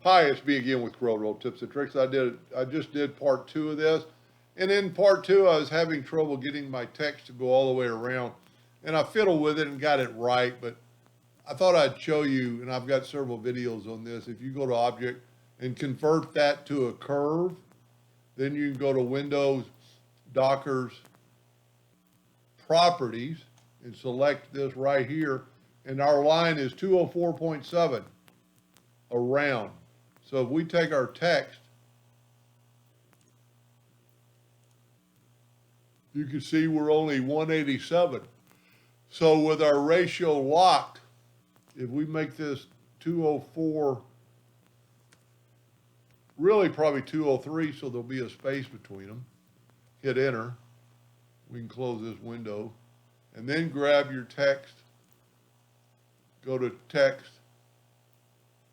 Hi, it's me again with Corel Tips and Tricks. I just did part 2 of this. And in part 2, I was having trouble getting my text to go all the way around. And I fiddled with it and got it right, but I thought I'd show you, and I've got several videos on this. If you go to Object and convert that to a curve, then you can go to Windows, Dockers, Properties, and select this right here. And our line is 204.7 around. So if we take our text, you can see we're only 187. So with our ratio locked, if we make this 204, really probably 203, so there'll be a space between them, hit enter. We can close this window and then grab your text, go to text,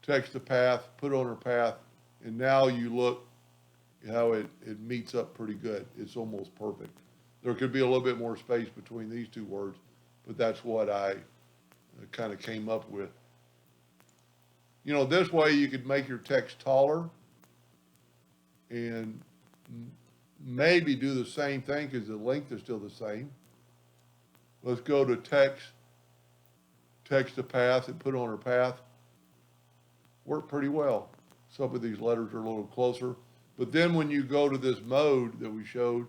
text the path, put on our path, and now you look how it meets up pretty good. It's almost perfect. There could be a little bit more space between these two words, but that's what I kind of came up with. You know, this way you could make your text taller and maybe do the same thing because the length is still the same. Let's go to text, text the path, and put on our path. Worked pretty well. Some of these letters are a little closer. But then when you go to this mode that we showed,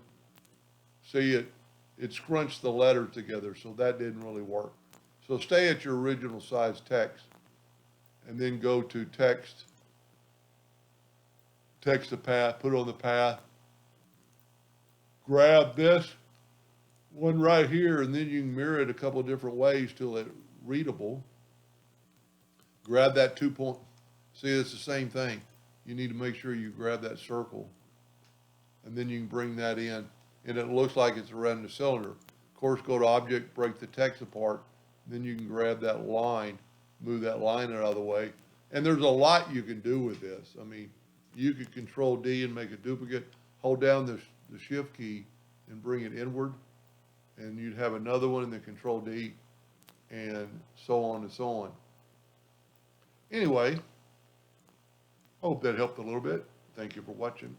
see it scrunched the letters together, so that didn't really work. So stay at your original size text, and then go to text, text the path, put on the path, grab this one right here, and then you can mirror it a couple of different ways till it's readable. Grab that 2 point. See, it's the same thing. You need to make sure you grab that circle, and then you can bring that in, and it looks like it's around the cylinder. Of course, go to Object, break the text apart, then you can grab that line, move that line out of the way. And there's a lot you can do with this. I mean, you could Control D and make a duplicate, hold down the Shift key and bring it inward, and you'd have another one and then Control D, and so on and so on. Anyway, hope that helped a little bit. Thank you for watching.